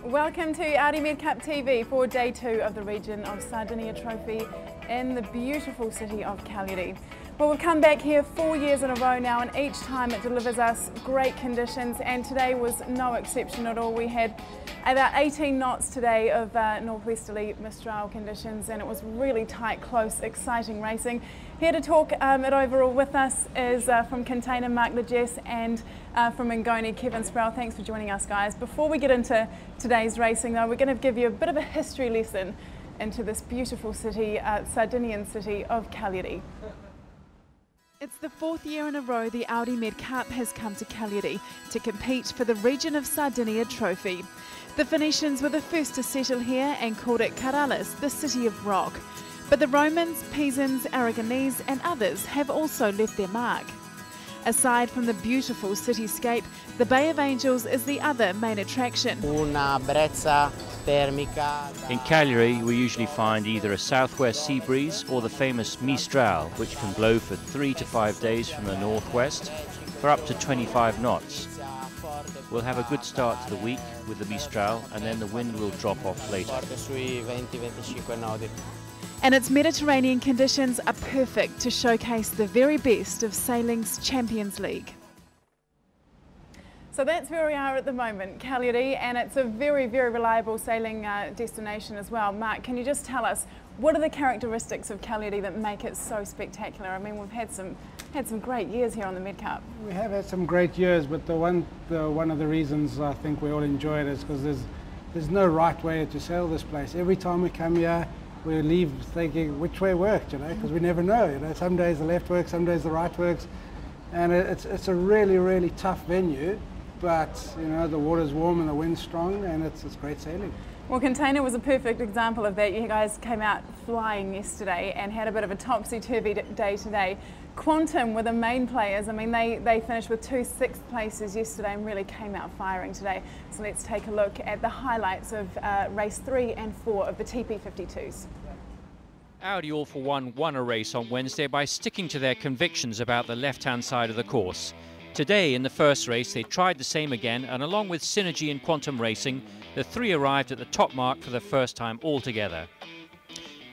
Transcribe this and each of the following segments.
Welcome to Audi Medcup TV for day 2 of the Region of Sardinia Trophy in the beautiful city of Cagliari. Well, we've come back here 4 years in a row now, and each time it delivers us great conditions, and today was no exception at all. We had about 18 knots today of northwesterly Mistral conditions, and it was really tight, close, exciting racing. Here to talk it overall with us is from Container Mark Legess and from Mangoni Kevin Sproul. Thanks for joining us, guys. Before we get into today's racing though, we're going to give you a bit of a history lesson into this beautiful city, Sardinian city of Cagliari. It's the 4th year in a row the Audi Medcup has come to Cagliari to compete for the Region of Sardinia Trophy. The Phoenicians were the first to settle here and called it Caralis, the city of rock. But the Romans, Pisans, Aragonese and others have also left their mark. Aside from the beautiful cityscape, the Bay of Angels is the other main attraction. In Cagliari, we usually find either a southwest sea breeze or the famous Mistral, which can blow for 3 to 5 days from the northwest for up to 25 knots. We'll have a good start to the week with the Mistral, and then the wind will drop off later. And its Mediterranean conditions are perfect to showcase the very best of sailing's Champions League. So that's where we are at the moment, Cagliari, and it's a very, very reliable sailing destination as well. Mark, can you just tell us, what are the characteristics of Cagliari that make it so spectacular? I mean, we've had some great years here on the Medcup. We have had some great years, but one of the reasons I think we all enjoy it is because there's no right way to sail this place. Every time we come here, we leave thinking which way worked, because we never know. Some days the left works, some days the right works, and it's a really, really tough venue. But the water's warm and the wind's strong, and it's great sailing. Well, Container was a perfect example of that. You guys came out flying yesterday and had a bit of a topsy-turvy day today. Quantum were the main players. I mean, they finished with 2 6th places yesterday and really came out firing today. So let's take a look at the highlights of race 3 and 4 of the TP52s. Audi All For One won a race on Wednesday by sticking to their convictions about the left-hand side of the course. Today, in the first race, they tried the same again, and along with Synergy and Quantum Racing, the 3 arrived at the top mark for the first time altogether.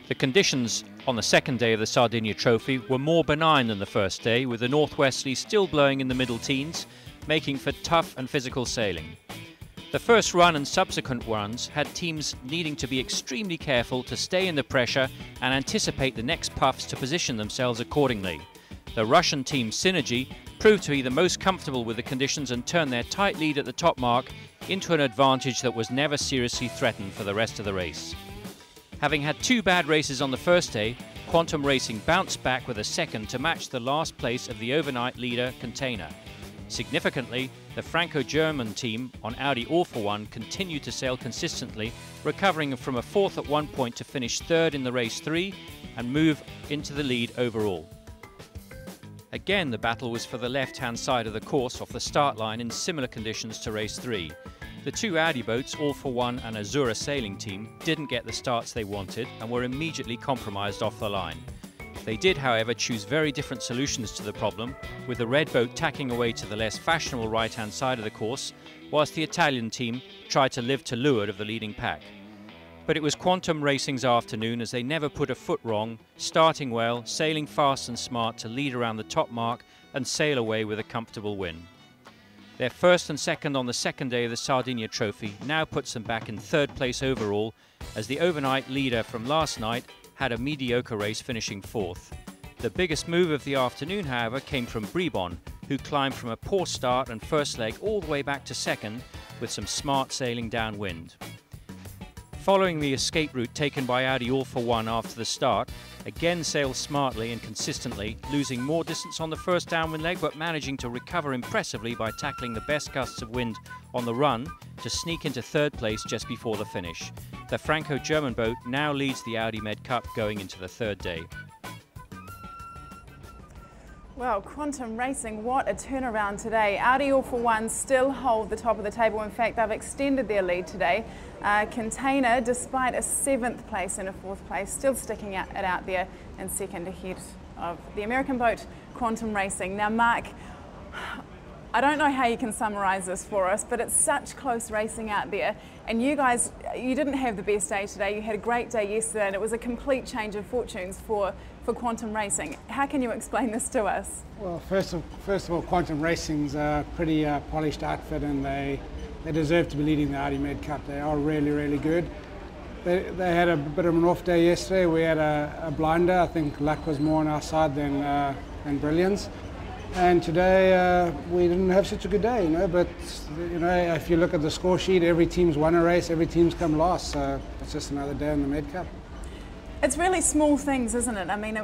The conditions on the second day of the Sardinia Trophy were more benign than the first day, with the northwesterly still blowing in the middle teens, making for tough and physical sailing. The first run and subsequent runs had teams needing to be extremely careful to stay in the pressure and anticipate the next puffs to position themselves accordingly. The Russian team Synergy proved to be the most comfortable with the conditions and turned their tight lead at the top mark into an advantage that was never seriously threatened for the rest of the race. Having had 2 bad races on the first day, Quantum Racing bounced back with a second to match the last place of the overnight leader Container. Significantly, the Franco-German team on Audi All For One continued to sail consistently, recovering from a 4th at one point to finish 3rd in the race 3 and move into the lead overall. Again, the battle was for the left-hand side of the course off the start line in similar conditions to race 3. The 2 Audi boats, All For One and Azura sailing team, didn't get the starts they wanted and were immediately compromised off the line. They did, however, choose very different solutions to the problem, with the red boat tacking away to the less fashionable right-hand side of the course, whilst the Italian team tried to live to leeward of the leading pack. But it was Quantum Racing's afternoon, as they never put a foot wrong, starting well, sailing fast and smart to lead around the top mark and sail away with a comfortable win. Their first and second on the second day of the Sardinia Trophy now puts them back in 3rd place overall, as the overnight leader from last night had a mediocre race, finishing 4th. The biggest move of the afternoon, however, came from Bribon, who climbed from a poor start and first leg all the way back to 2nd with some smart sailing downwind. following the escape route taken by Audi All for One after the start, again sailed smartly and consistently, losing more distance on the first downwind leg but managing to recover impressively by tackling the best gusts of wind on the run to sneak into third place just before the finish. The Franco-German boat now leads the Audi Medcup going into the third day. Well, Quantum Racing, what a turnaround today. Audi All for One still hold the top of the table. In fact, they've extended their lead today. Container, despite a 7th place and a 4th place, still sticking it out there in second ahead of the American boat, Quantum Racing. Now, Mark, I don't know how you can summarise this for us, but it's such close racing out there. And you guys, you didn't have the best day today. You had a great day yesterday, and it was a complete change of fortunes for Quantum Racing. How can you explain this to us? Well, first of all, Quantum Racing's a pretty polished outfit, and they deserve to be leading the Audi Medcup. They are really, really good. They had a bit of an off day yesterday. We had a blinder. I think luck was more on our side than brilliance. And today we didn't have such a good day, but if you look at the score sheet, every team's won a race, every team's come last, so it's just another day in the Medcup. It's really small things, isn't it? I mean,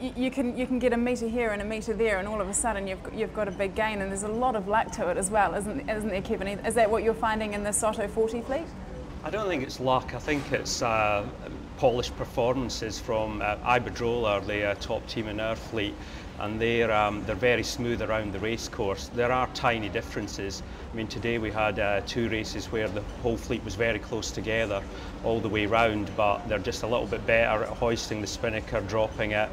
you can get a metre here and a metre there, and all of a sudden you've got a big gain, and there's a lot of luck to it as well, isn't there, Kevin? Is that what you're finding in the Soto 40 fleet? I don't think it's luck. I think it's polished performances from Iberdrola, the top team in our fleet, and they're very smooth around the race course. There are tiny differences. I mean, today we had 2 races where the whole fleet was very close together all the way round, but they're just a little bit better at hoisting the spinnaker, dropping it,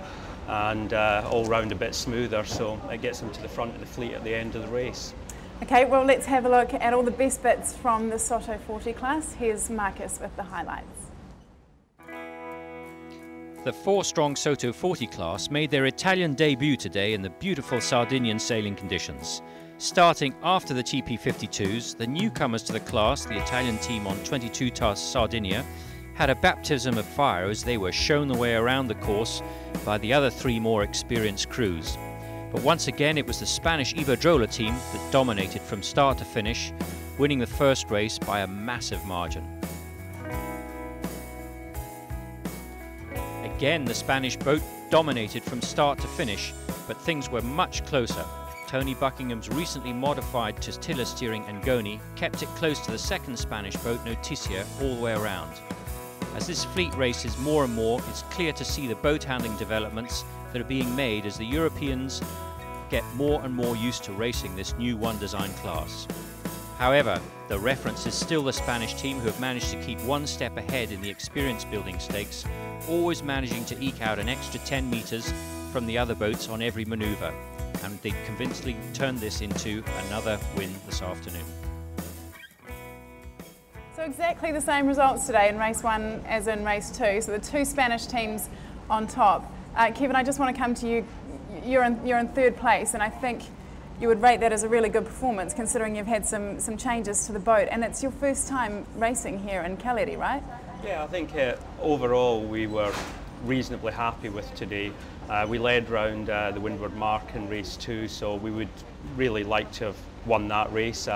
and all round a bit smoother, so it gets them to the front of the fleet at the end of the race. Okay, well, let's have a look at all the best bits from the Soto 40 class. Here's Marcus with the highlights. The 4-strong Soto 40 class made their Italian debut today in the beautiful Sardinian sailing conditions. Starting after the TP52s, the newcomers to the class, the Italian team on 22 TAS Sardinia, had a baptism of fire as they were shown the way around the course by the other 3 more experienced crews. But once again, it was the Spanish Iberdrola team that dominated from start to finish, winning the first race by a massive margin. Again, the Spanish boat dominated from start to finish, but things were much closer. Tony Buckingham's recently modified Tortilla steering Angoni kept it close to the second Spanish boat Noticia all the way around. As this fleet races more and more, it's clear to see the boat handling developments that are being made as the Europeans get more and more used to racing this new one design class. However, the reference is still the Spanish team, who have managed to keep one step ahead in the experience building stakes, always managing to eke out an extra 10 metres from the other boats on every manoeuvre, and they convincingly turned this into another win this afternoon. So exactly the same results today in race 1 as in race 2, so the 2 Spanish teams on top. Kevin, I just want to come to you. You're in third place, and I think you would rate that as a really good performance considering you've had some changes to the boat, and it's your first time racing here in Cagliari, right? Yeah, I think overall we were reasonably happy with today. We led round the Windward Mark in race 2, so we would really like to have won that race,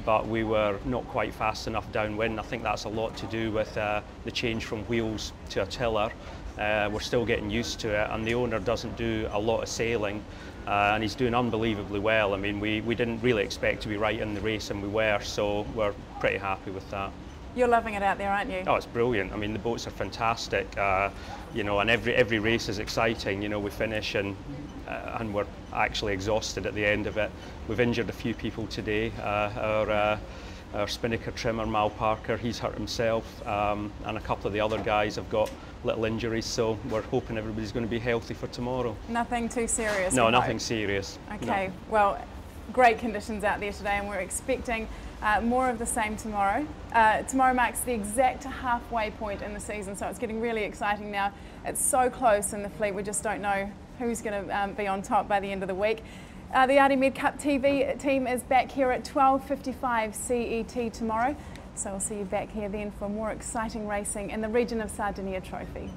but we were not quite fast enough downwind. I think that's a lot to do with the change from wheels to a tiller. We're still getting used to it, and the owner doesn't do a lot of sailing, and he's doing unbelievably well. I mean, we didn't really expect to be right in the race, and we were, so we're pretty happy with that. You're loving it out there, aren't you? Oh, it's brilliant. I mean, the boats are fantastic, and every race is exciting. We finish and we're actually exhausted at the end of it. We've injured a few people today. Our spinnaker trimmer, Mal Parker, he's hurt himself, and a couple of the other guys have got little injuries, so we're hoping everybody's going to be healthy for tomorrow. Nothing too serious? No, nothing serious. Okay, no. Well, great conditions out there today, and we're expecting more of the same tomorrow. Tomorrow marks the exact halfway point in the season, so it's getting really exciting now. It's so close in the fleet, we just don't know who's going to be on top by the end of the week. The Audi Medcup TV team is back here at 12:55 CET tomorrow, so I'll see you back here then for more exciting racing in the region of Sardinia Trophy.